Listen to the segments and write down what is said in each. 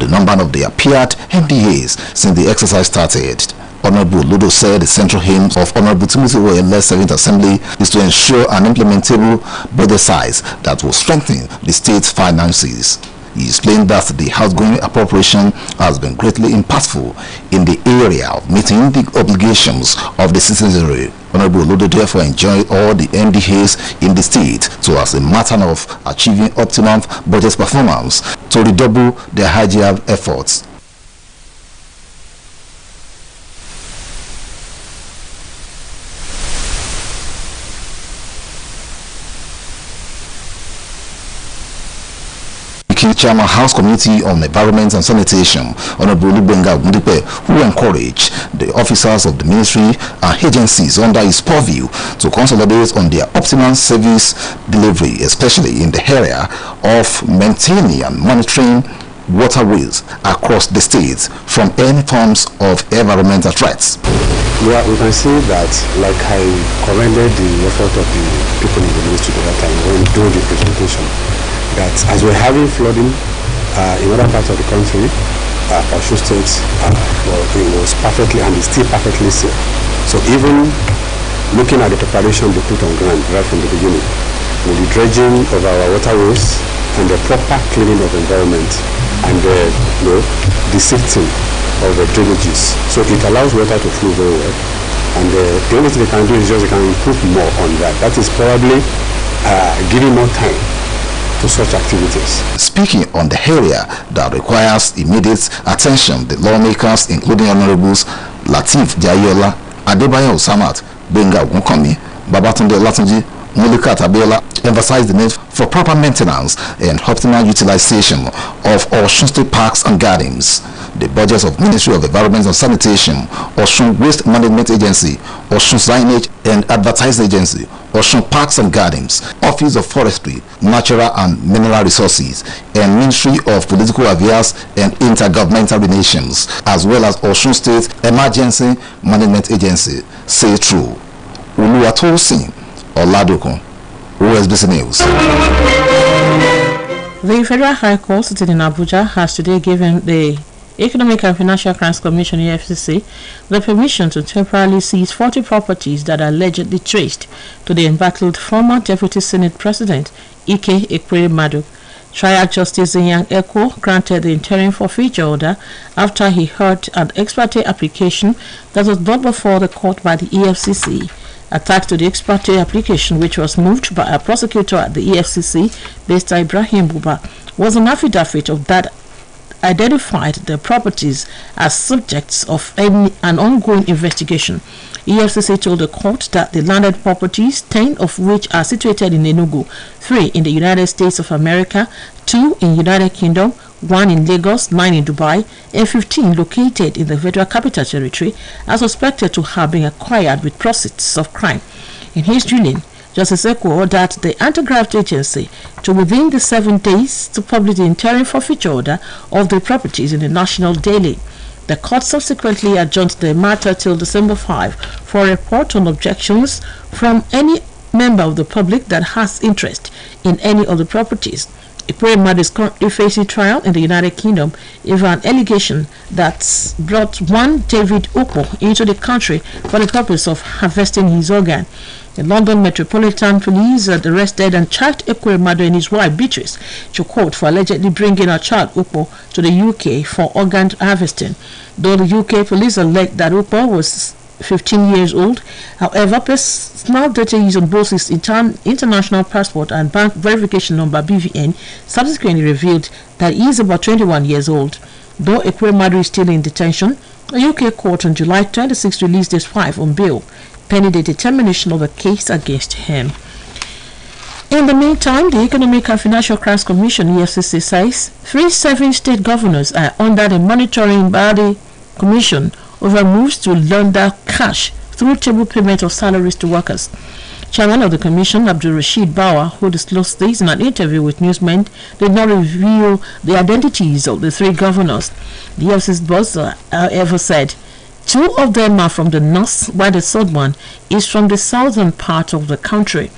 the number of the appeared NDAs since the exercise started. Honorable Ludo said the central aim of Honorable Timothy Oyele's 7th Assembly is to ensure an implementable budget size that will strengthen the state's finances. He explained that the outgoing appropriation has been greatly impactful in the area of meeting the obligations of the citizenry. Honorable Ludo therefore enjoyed all the NDAs in the state so as a matter of achieving optimum budget performance to redouble their IGR efforts. Chairman House Committee on Environment and Sanitation, Honorable Lubenga Ogundipe, who encouraged the officers of the ministry and agencies under his purview to consolidate on their optimum service delivery, especially in the area of maintaining and monitoring waterways across the states from any forms of environmental threats. Yeah, we can see that, like I commended the effort of the people in the ministry at that time when doing the presentation, that as we're having flooding in other parts of the country, Osun State it was perfectly and is still perfectly safe. So even looking at the preparation they put on ground right from the beginning, with the dredging of our waterways and the proper cleaning of the environment and the sifting of the drainages, so it allows water to flow very well. And the only thing they can do is just they can improve more on that. That is probably giving more time to such activities. Speaking on the area that requires immediate attention, the lawmakers, including Honorables Lateef Jayola, Adebayo Samat, Benga Ogunkanmi, Babatunde Olatunji, Mulika Abiola, emphasized the need for proper maintenance and optimal utilization of Osun State parks and gardens. The budgets of Ministry of Environment and Sanitation, Osun Waste Management Agency, Osun Signage and Advertising Agency, Osun Parks and Gardens, Office of Forestry, Natural and Mineral Resources, and Ministry of Political Affairs and Intergovernmental Relations, as well as Osun State Emergency Management Agency, say true. Oluwatosin Oladokun, OSBC News. The Federal High Court sitting in Abuja has today given the Economic and Financial Crimes Commission (EFCC) the permission to temporarily seize 40 properties that are allegedly traced to the embattled former Deputy Senate President Ike Ekweremadu. Trial Justice Yang Eko granted the interim forfeiture order after he heard an ex parte application that was brought before the court by the EFCC. Attached to the ex parte application, which was moved by a prosecutor at the EFCC, Mr. Ibrahim Buba, was an affidavit of that identified the properties as subjects of an ongoing investigation. EFCC told the court that the landed properties, 10 of which are situated in Enugu, 3 in the United States of America, 2 in United Kingdom, 1 in Lagos, 9 in Dubai, and 15 located in the Federal Capital Territory, are suspected to have been acquired with proceeds of crime. In his ruling, Justice Eko ordered the anti-graft agency to, within the 7 days, to publish the interim forfeiture order of the properties in the National Daily. The court subsequently adjourned the matter till December 5 for a report on objections from any member of the public that has interest in any of the properties. Ekweremadu is currently facing trial in the United Kingdom over an allegation that brought one David Okpo into the country for the purpose of harvesting his organ. The London Metropolitan Police had arrested and charged Ekweremadu and his wife Beatrice to court for allegedly bringing her child Okpo to the UK for organ harvesting. Though the UK police alleged that Okpo was 15 years old, however, personal data used on both his international passport and bank verification number (BVN) subsequently revealed that he is about 21 years old. Though Ekweremadu is still in detention, a UK court on July 26 released his wife on bail, pending the determination of the case against him. In the meantime, the Economic and Financial Crimes Commission (EFCC) says 3 serving state governors are under the monitoring by the Commission over moves to launder cash through table payment of salaries to workers. Chairman of the Commission, Abdul Rashid Bauer, who disclosed this in an interview with newsmen, did not reveal the identities of the 3 governors. The EFCC boss, however, said 2 of them are from the north, while the third one is from the southern part of the country.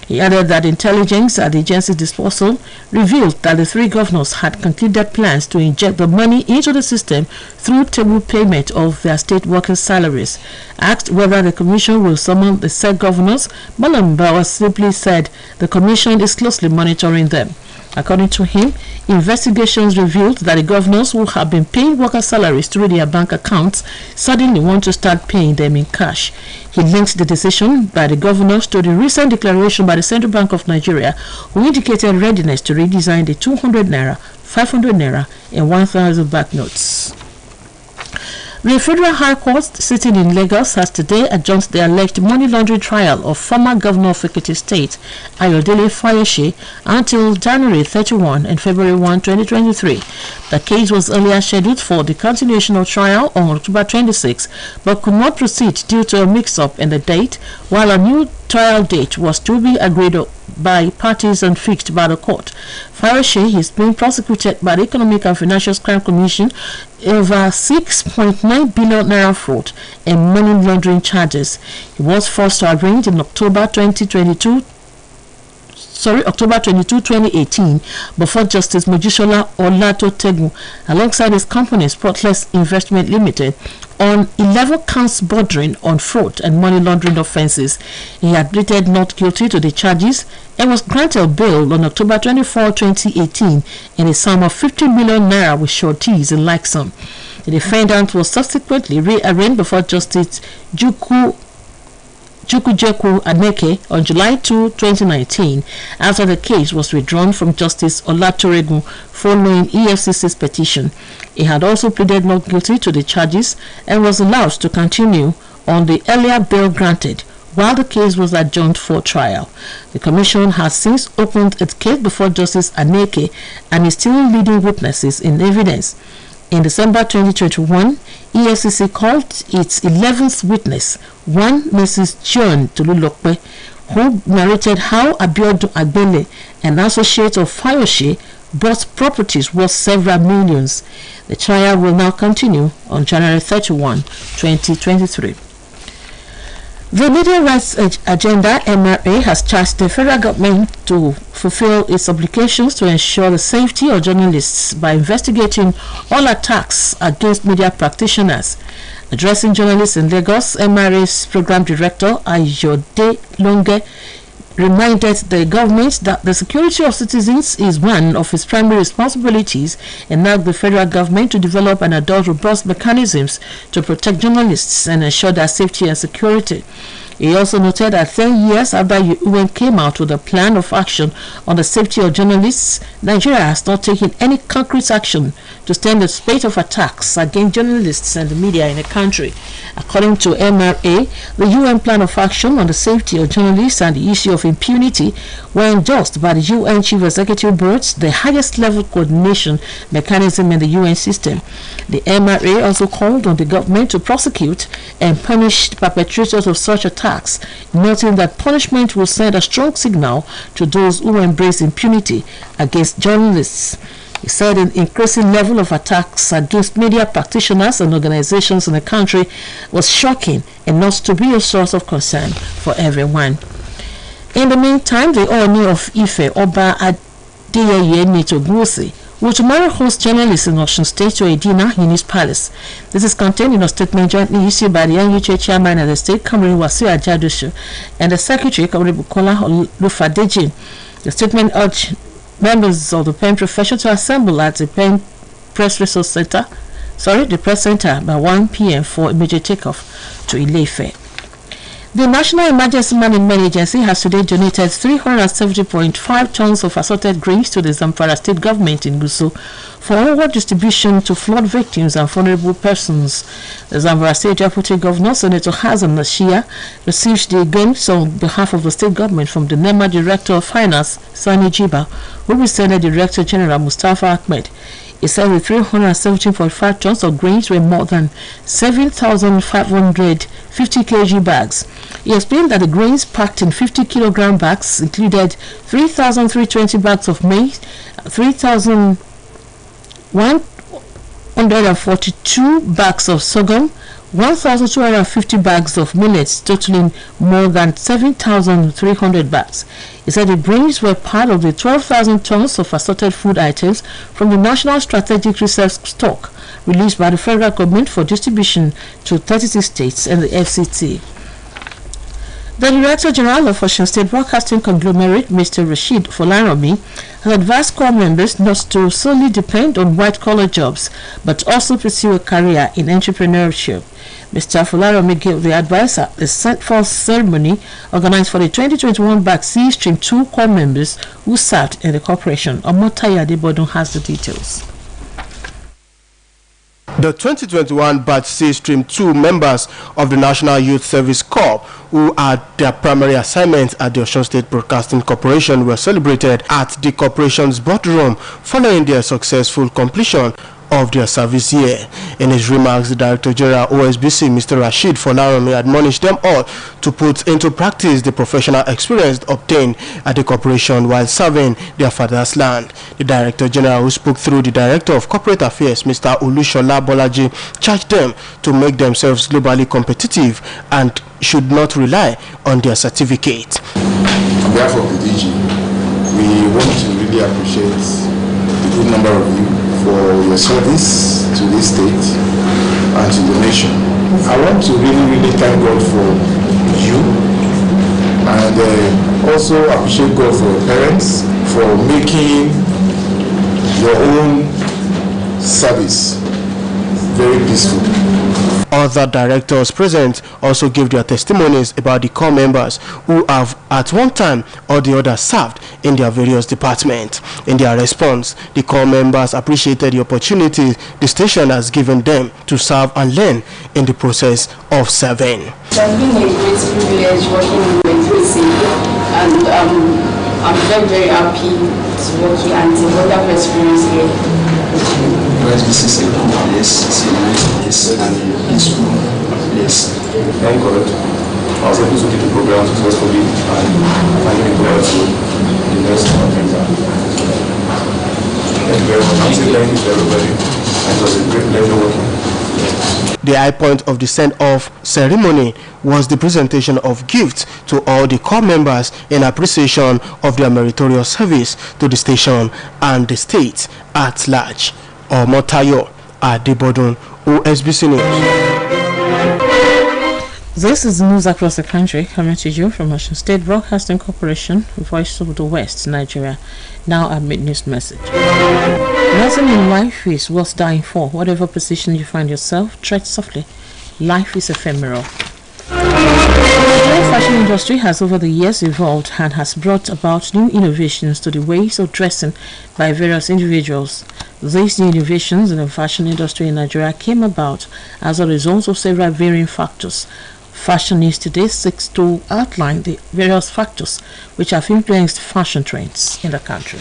He added that intelligence at the agency's disposal revealed that the three governors had concluded plans to inject the money into the system through table payment of their state workers' salaries. Asked whether the commission will summon the said governors, Malam Bawa simply said the commission is closely monitoring them. According to him, investigations revealed that the governors who have been paying worker salaries through their bank accounts suddenly want to start paying them in cash. He linked the decision by the governors to the recent declaration by the Central Bank of Nigeria, who indicated readiness to redesign the 200 naira, 500 naira, and 1,000 banknotes. The Federal High Court sitting in Lagos has today adjourned the alleged money laundering trial of former Governor of Ekiti State, Ayodele Fayose, until January 31 and February 1, 2023. The case was earlier scheduled for the continuation of trial on October 26, but could not proceed due to a mix-up in the date, while a new trial date was to be agreed by parties and fixed by the court. Fayose is being prosecuted by the Economic and Financial Crime Commission over 6.9 billion naira fraud and money laundering charges. He was forced to arraign in October 22, 2018 before Justice Mojisola Olato-Tegu alongside his company Spotless Investment Limited on 11 counts bordering on fraud and money laundering offences. He admitted not guilty to the charges and was granted bail on October 24, 2018 in a sum of 50 million naira with sureties and like sum. The defendant was subsequently rearraigned before Justice Chukwujeku Aneke on July 2, 2019 after the case was withdrawn from Justice Olatoregu following EFCC's petition. He had also pleaded not guilty to the charges and was allowed to continue on the earlier bail granted while the case was adjourned for trial. The commission has since opened its case before Justice Aneke and is still leading witnesses in evidence. In December 2021, EFCC called its 11th witness, one Mrs. John Tululokpe, who narrated how Abiodun Agbele, an associate of Fayose, bought properties worth several millions. The trial will now continue on January 31, 2023. The Media Rights Agenda (MRA) has charged the federal government to fulfill its obligations to ensure the safety of journalists by investigating all attacks against media practitioners. Addressing journalists in Lagos, MRA's Program Director Ayode Longe reminded the government that the security of citizens is one of its primary responsibilities and asked the federal government to develop and adopt robust mechanisms to protect journalists and ensure their safety and security. He also noted that 10 years after UN came out with a plan of action on the safety of journalists, Nigeria has not taken any concrete action to stem the spate of attacks against journalists and the media in the country. According to MRA, the UN plan of action on the safety of journalists and the issue of impunity were endorsed by the UN Chief Executive Board, the highest level coordination mechanism in the UN system. The MRA also called on the government to prosecute and punish the perpetrators of such attacks, noting that punishment will send a strong signal to those who embrace impunity against journalists. He said an increasing level of attacks against media practitioners and organizations in the country was shocking and not to be a source of concern for everyone. In the meantime, the owner of Ife, Oba Adeyeye Nitogusi, will tomorrow host journalists in Osun State to a dinner in his palace. This is contained in a statement jointly issued by the NUJ chairman of the state, Kamari Wasiu Ajadoshu, and the secretary, Kamari Bukola Olufadeji. The statement urged members of the pen profession to assemble at the Pen Press Resource Center, the press center by 1 p.m. for immediate takeoff to Ile-Ife. The National Emergency Management Agency has today donated 370.5 tons of assorted grains to the Zamfara state government in Gusau for onward distribution to flood victims and vulnerable persons. The Zamfara State Deputy Governor, Senator Hazan Nashia, received the grains on behalf of the state government from the NEMA Director of Finance, Sani Jiba, who presented Director General Mustafa Ahmed. He said the 317.5 tons of grains were more than 7,550 kg bags. He explained that the grains packed in 50 kilogram bags included 3,320 bags of maize, 3,142 bags of sorghum, 1,250 bags of millets totaling more than 7,300 bags. He said the grains were part of the 12,000 tons of assorted food items from the National Strategic Reserve Stock released by the federal government for distribution to 36 states and the FCT. The Director General of Osun State Broadcasting Conglomerate, Mr. Rashid Folaranmi, has advised corps members not to solely depend on white-collar jobs, but also pursue a career in entrepreneurship. Mr. Folaranmi gave the advice at the sent-forth ceremony organized for the 2021 batch C Stream 2 corps members who served in the corporation. Omotaya Adebodun has the details. The 2021 Batch C Stream 2 members of the National Youth Service Corps, who had their primary assignments at the Osun State Broadcasting Corporation, were celebrated at the corporation's boardroom following their successful completion of their service year. In his remarks, the Director General OSBC, Mr. Rashid Folaranmi, admonished them all to put into practice the professional experience obtained at the corporation while serving their father's land. The Director General, who spoke through the Director of Corporate Affairs, Mr. Olushola Bolaji, charged them to make themselves globally competitive and should not rely on their certificate. On behalf of the DG, we want to really appreciate the good number of you for your service to this state and to the nation. I want to really thank God for you, and also appreciate God for your parents for making your own service very peaceful. Other directors present also gave their testimonies about the corps members who have at one time or the other served in their various departments. In their response, the corps members appreciated the opportunity the station has given them to serve and learn in the process of serving. It has been a great privilege working with OSBC, and I'm very happy to work here and it's a wonderful experience here. OSBC is a good place, it's a nice place, and it's a peaceful place. Thank God. I was able to do the program successfully and finally go out to the next member. Thank you very much. I'm saying thank you to everybody, and it was a great pleasure working. The high point of the send-off ceremony was the presentation of gifts to all the corps members in appreciation of their meritorious service to the station and the state at large. Omotayo Adebodun, OSBC News. This is news across the country coming to you from Osun State Broadcasting Corporation, Voice of the West, Nigeria. Now a mid-news message. Nothing in life is worth dying for. Whatever position you find yourself, tread softly. Life is ephemeral. The fashion industry has over the years evolved and has brought about new innovations to the ways of dressing by various individuals. These new innovations in the fashion industry in Nigeria came about as a result of several varying factors. Fashion News today seeks to outline the various factors which have influenced fashion trends in the country.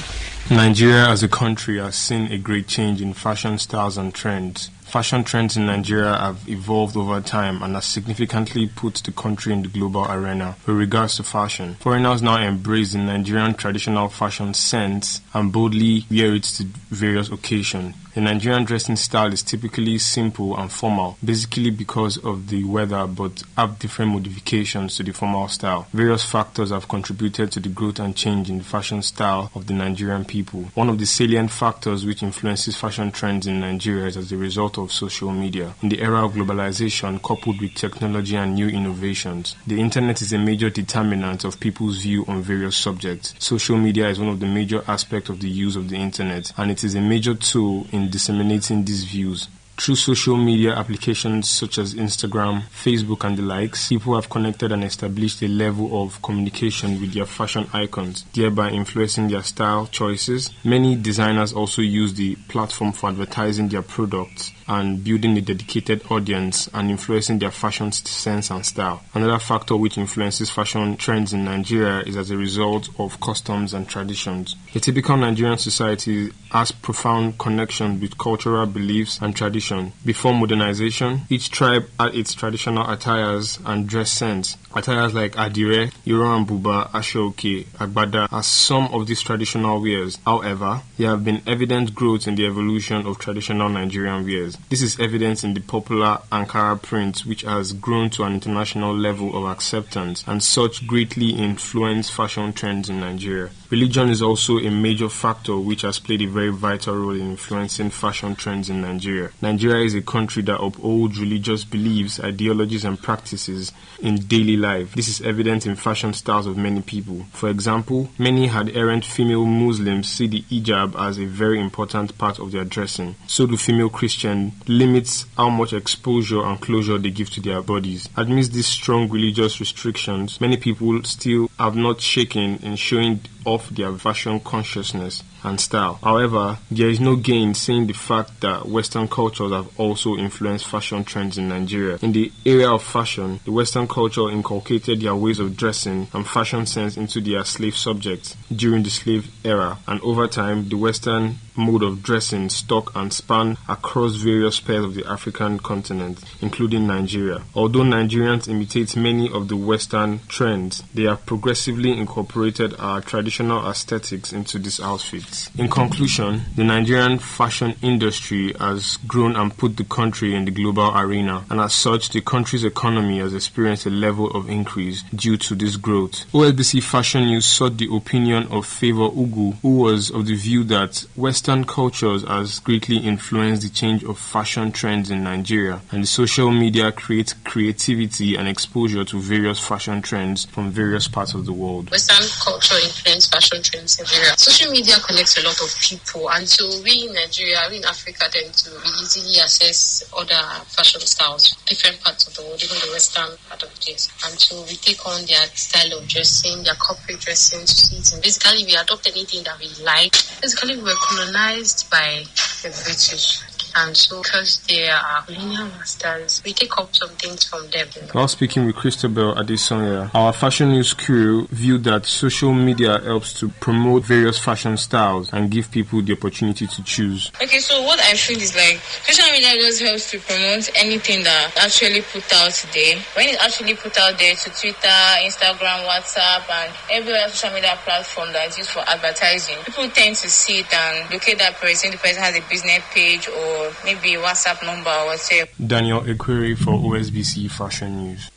Nigeria as a country has seen a great change in fashion styles and trends. Fashion trends in Nigeria have evolved over time and has significantly put the country in the global arena with regards to fashion. Foreigners now embrace the Nigerian traditional fashion sense and boldly wear it to various occasions. The Nigerian dressing style is typically simple and formal, basically because of the weather, but have different modifications to the formal style. Various factors have contributed to the growth and change in the fashion style of the Nigerian people. One of the salient factors which influences fashion trends in Nigeria is as a result of social media. In the era of globalization, coupled with technology and new innovations, the internet is a major determinant of people's view on various subjects. Social media is one of the major aspects of the use of the internet, and it is a major tool in disseminating these views. Through social media applications such as Instagram, Facebook and the likes, people have connected and established a level of communication with their fashion icons, thereby influencing their style choices. Many designers also use the platform for advertising their products and building a dedicated audience and influencing their fashion sense and style. Another factor which influences fashion trends in Nigeria is as a result of customs and traditions. A typical Nigerian society has profound connections with cultural beliefs and tradition. Before modernization, each tribe had its traditional attires and dress sense. Attires like Adire, Iro and Buba, Ashoke, Agbada are some of these traditional wears. However, there have been evident growth in the evolution of traditional Nigerian wears. This is evident in the popular Ankara print, which has grown to an international level of acceptance and such greatly influenced fashion trends in Nigeria. Religion is also a major factor which has played a very vital role in influencing fashion trends in Nigeria. Nigeria is a country that upholds religious beliefs, ideologies and practices in daily life. This is evident in fashion styles of many people. For example, many adherent female Muslims see the hijab as a very important part of their dressing. So do female Christians limits how much exposure and closure they give to their bodies. Amidst these strong religious restrictions, many people still have not shaken in showing off their fashion consciousness and style. However, there is no gain saying the fact that Western cultures have also influenced fashion trends in Nigeria. In the area of fashion, the Western culture inculcated their ways of dressing and fashion sense into their slave subjects during the slave era, and over time, the Western mode of dressing stuck and spanned across various parts of the African continent, including Nigeria. Although Nigerians imitate many of the Western trends, they have progressively incorporated our traditional aesthetics into these outfits. In conclusion, the Nigerian fashion industry has grown and put the country in the global arena, and as such, the country's economy has experienced a level of increase due to this growth. OSBC Fashion News sought the opinion of Favor Ugu, who was of the view that Western cultures has greatly influenced the change of fashion trends in Nigeria, and the social media creates creativity and exposure to various fashion trends from various parts of the world. Western culture influenced fashion trends in Nigeria. Social media connects a lot of people, and so we in Nigeria, we in Africa tend to easily access other fashion styles, different parts of the world, even the Western part of this. And so we take on their style of dressing, their corporate dressing suits, and basically we adopt anything that we like. Basically we were colonized by the British. And so, because they are colonial masters, we take up some things from them. While speaking with Christabel Adesanya, our fashion news crew viewed that social media helps to promote various fashion styles and give people the opportunity to choose. Okay, so what I feel is like social media just helps to promote anything that actually put out there. When it's actually put out there to Twitter, Instagram, WhatsApp, and every other social media platform that is used for advertising, people tend to see it and locate that person. The person has a business page or maybe a WhatsApp number or whatever. Daniel Ekwere for OSBC Fashion News.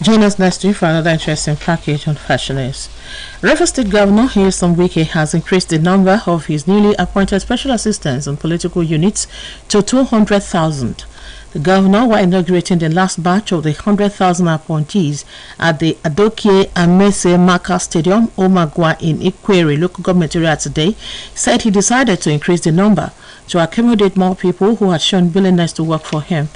Join us next week for another interesting package on fashion news. Rivers State Governor Nyesom Wike has increased the number of his newly appointed special assistants and political units to 200,000. The governor, while inaugurating the last batch of the 100,000 appointees at the Adokie Amese Maka Stadium, Omagwa in Ikwere local government area today, said he decided to increase the number to accommodate more people who had shown willingness to work for him.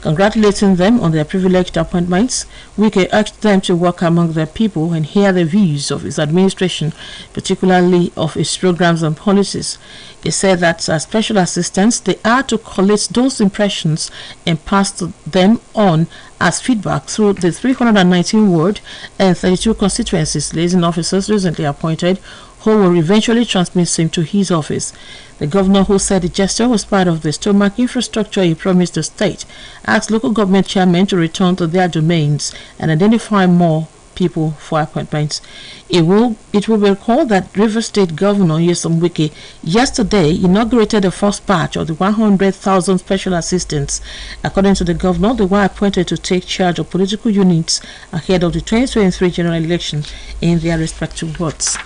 Congratulating them on their privileged appointments, Wike urged them to work among their people and hear the views of his administration, particularly of his programs and policies. He said that as special assistants, they are to collect those impressions and pass them on as feedback through the 319 ward and 32 constituencies liaison officers recently appointed, who will eventually transmit same to his office. The governor, who said the gesture was part of the stomach infrastructure he promised the state, asked local government chairmen to return to their domains and identify more people for appointments. It will be recalled that Rivers State Governor Nyesom Wike yesterday inaugurated the first batch of the 100,000 special assistants. According to the governor, they were appointed to take charge of political units ahead of the 2023 general election in their respective wards.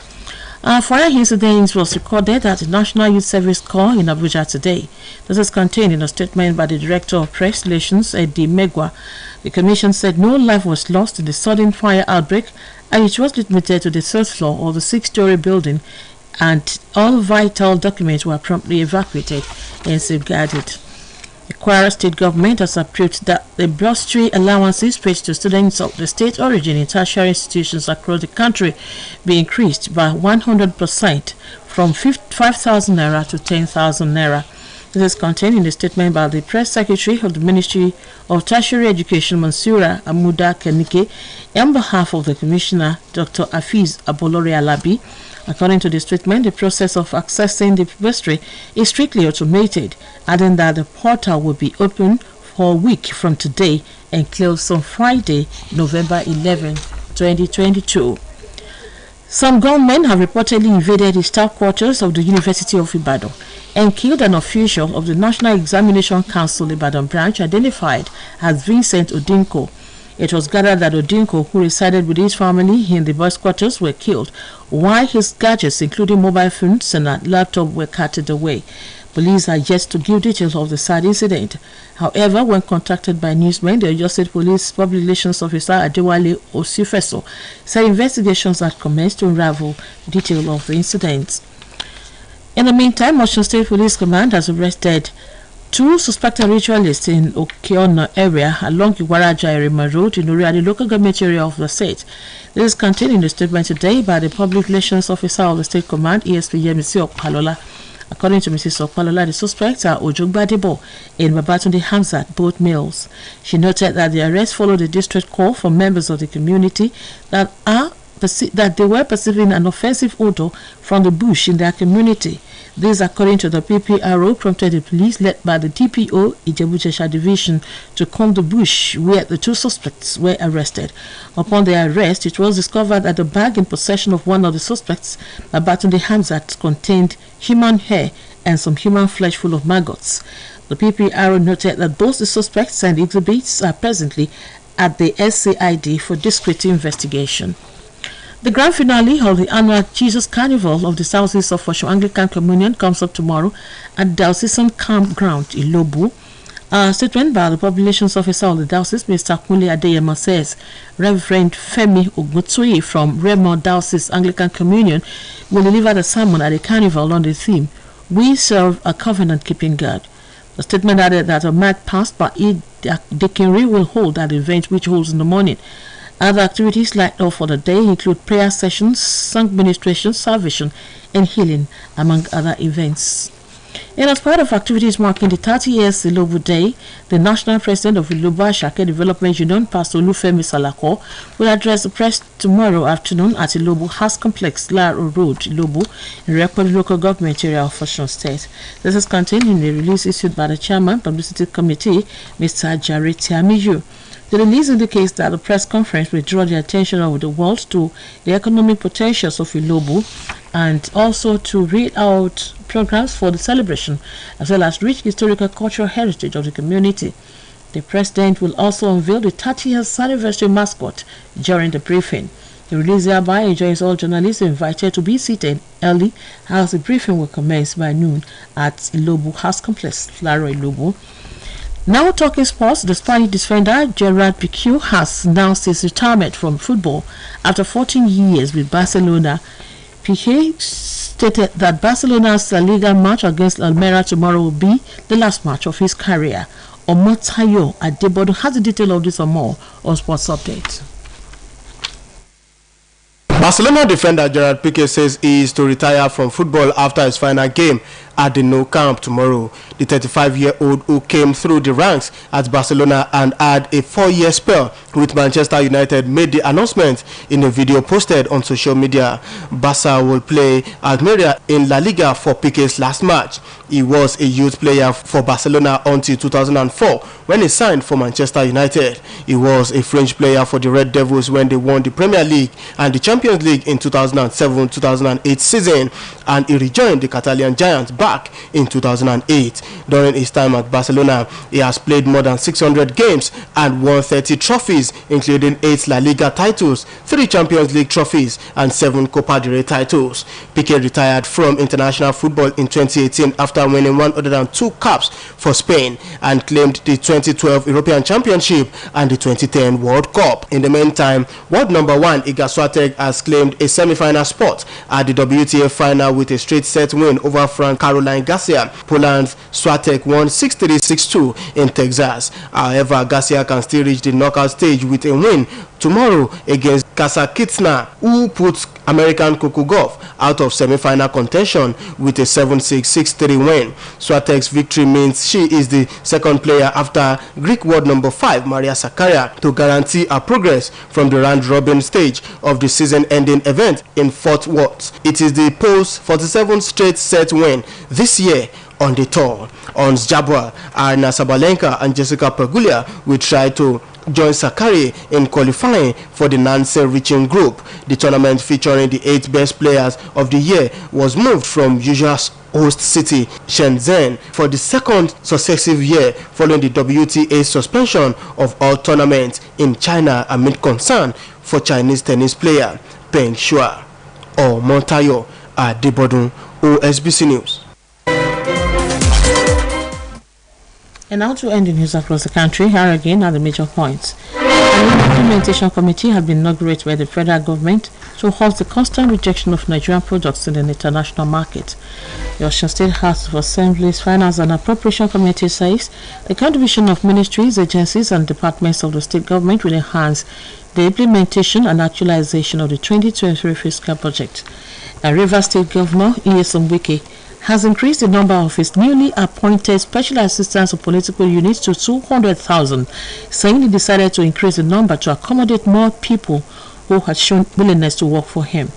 Fire incidents was recorded at the National Youth Service Corps in Abuja today. This is contained in a statement by the Director of Press Relations, Eddie Megwa. The Commission said no life was lost in the sudden fire outbreak, and it was limited to the third floor of the 6-story building, and all vital documents were promptly evacuated and safeguarded. The Kwara State government has approved that the bursary allowances paid to students of the state origin in tertiary institutions across the country be increased by 100% from 5,000 naira to 10,000 naira. This is contained in the statement by the Press Secretary of the Ministry of Tertiary Education, Mansura Amuda Kenike, on behalf of the Commissioner, Dr. Afiz Abolore Alabi. According to the statement, the process of accessing the registry is strictly automated, adding that the portal will be open for a week from today and closed on Friday, November 11, 2022. Some gunmen have reportedly invaded the staff quarters of the University of Ibadan and killed an official of the National Examination Council Ibadan branch identified as Vincent Odinko. It was gathered that Odinko, who resided with his family in the boys' quarters, were killed, while his gadgets, including mobile phones and a laptop, were carted away. Police are yet to give details of the sad incident. However, when contacted by newsmen, the Oyo State Police Public Relations Officer Adewale Osifeso said investigations had commenced to unravel details of the incident. In the meantime, Osun State Police Command has arrested 2 suspected ritualists in Okeona area along Iwaraja Erima Road in Uri, the local government area of the state. This is contained in a statement today by the Public Relations Officer of the State Command, ESP Yemisi Okpalola. According to Mrs. Okpalola, the suspects are Ojogbadebo and Babatunde Hamzat, both males. She noted that the arrest followed a distress call from members of the community that they were perceiving an offensive odor from the bush in their community. This, according to the PPRO, prompted the police led by the DPO Ijebu-Jesha Division to comb the bush where the 2 suspects were arrested. Upon their arrest, it was discovered that the bag in possession of one of the suspects, Babatunde Hamzat, contained human hair and some human flesh full of maggots. The PPRO noted that both the suspects and the exhibits are presently at the SCID for discreet investigation. The grand finale of the annual Jesus Carnival of the Southeast of Osun Anglican Communion comes up tomorrow at Diocesan Campground in Lobu. A statement by the Public Relations Officer of the Diocese, Mr. Kunle Adeyemo, says Reverend Femi Oguntoye from Remo Diocese Anglican Communion will deliver the sermon at the carnival on the theme, "We Serve a Covenant-Keeping God." The statement added that a march past by Deaconry will hold at the event, which holds in the morning. Other activities lined up for the day include prayer sessions, song ministration, salvation, and healing, among other events. And as part of activities marking the 30 years Ilobu Day, the National President of Ilobu Ashake Development Union, Pastor Olufemi Salako, will address the press tomorrow afternoon at Ilobu House Complex, Laro Road, Ilobu, in Rekodi local government area of Osun State. This is contained in a release issued by the Chairman, Publicity Committee, Mr. Jared Tiamiyu. The release indicates that the press conference will draw the attention of the world to the economic potentials of Ilobu and also to read out programs for the celebration as well as rich historical cultural heritage of the community. The President will also unveil the 30th anniversary mascot during the briefing. The release thereby enjoins all journalists invited to be seated early as the briefing will commence by noon at Ilobu House Complex, Laro Ilobu. Now talking sports, the Spanish defender Gerard Piqué has announced his retirement from football after 14 years with Barcelona. Piqué stated that Barcelona's La Liga match against Almeria tomorrow will be the last match of his career. Omotayo Adebodu has the detail of this and more on Sports Update. Barcelona defender Gerard Piqué says he is to retire from football after his final game at the Nou Camp tomorrow. The 35-year-old who came through the ranks at Barcelona and had a 4-year spell with Manchester United made the announcement in a video posted on social media. Barca will play Almeria in La Liga for Piqué's last match. He was a youth player for Barcelona until 2004 when he signed for Manchester United. He was a French player for the Red Devils when they won the Premier League and the Champions League in 2007-2008 season, and he rejoined the Catalan Giants back in 2008. During his time at Barcelona, he has played more than 600 games and won 30 trophies, including 8 La Liga titles, 3 Champions League trophies, and 7 Copa del Rey titles. Piqué retired from international football in 2018 after winning 102 caps for Spain and claimed the 2012 European Championship and the 2010 World Cup. In the meantime, world number 1 Iga Swiatek has claimed a semi-final spot at the WTA final with a straight set win over Frank Caroline Garcia. Poland's Swiatek won 6-3, 6-2 in Texas. However, Garcia can still reach the knockout stage with a win tomorrow against Kazakhstan, who puts American Coco Gauff out of semi-final contention with a 7-6, 6-3 win. Swiatek's victory means she is the second player after Greek world number 5 Maria Sakkari to guarantee her progress from the round-robin stage of the season-ending event in Fort Worth. It is the Pole's 47th straight set win this year on the tour. Ons Jabeur, Arina Sabalenka and Jessica Pegula will try to join Sakkari in qualifying for the Nancy reaching group. The tournament, featuring the 8 best players of the year, was moved from usual host city Shenzhen for the second successive year following the WTA suspension of all tournaments in China amid concern for Chinese tennis player Peng Shuai. Or Montayo Adebodun, OSBC News. And now to end the news across the country, here again are the major points. An implementation committee has been inaugurated by the federal government to halt the constant rejection of Nigerian products in the international market. The Osun State House of Assembly's Finance and Appropriation Committee says the contribution of ministries, agencies and departments of the state government will enhance the implementation and actualization of the 2023 fiscal budget. And Rivers State Governor Nyesom Wike has increased the number of his newly appointed special assistants of political units to 200,000, saying he decided to increase the number to accommodate more people who had shown willingness to work for him.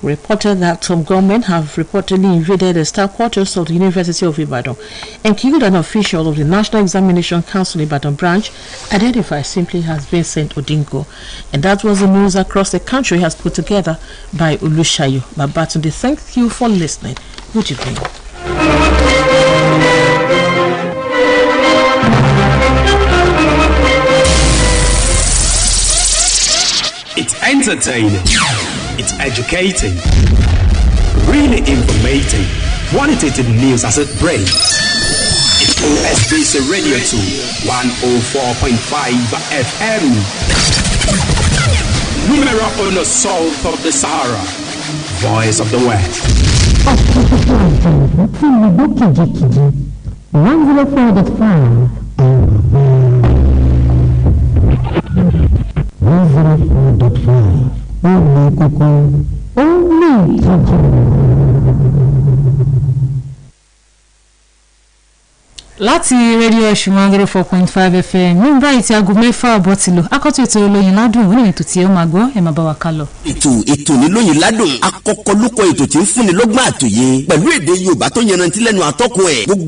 We reported that some gunmen have reportedly invaded the staff quarters of the University of Ibadan and killed an official of the National Examination Council Ibadan branch, identified simply as Vincent Odingo. And that was the news across the country has put together by Ulushayo Babatunde. Thank you for listening. Good evening. It's entertaining. It's educating. Really informative. Qualitative news as it breaks. It's OSBC Radio 2, 104.5 FM. Numero uno south of the Sahara. Voice of the West. 104.5. 104.5. láti rédíò Ọ̀ṣun 104.5 FM ní báyìí tí aago 6 àbọ̀ ti lò akọ́tún ètò olóyin ládùn òun ètò tí ó máa gbọ́ ẹ̀ máa bá wa ká lọ. ètò nílòyìn ládùn akọkọ lóko ètò tí ń fúnni lọ́gbọ́n àtòyé pẹ̀lú èdè Yorùbá tó yanrantí lẹ́nu àtọ́kùn ẹ̀ gbogbo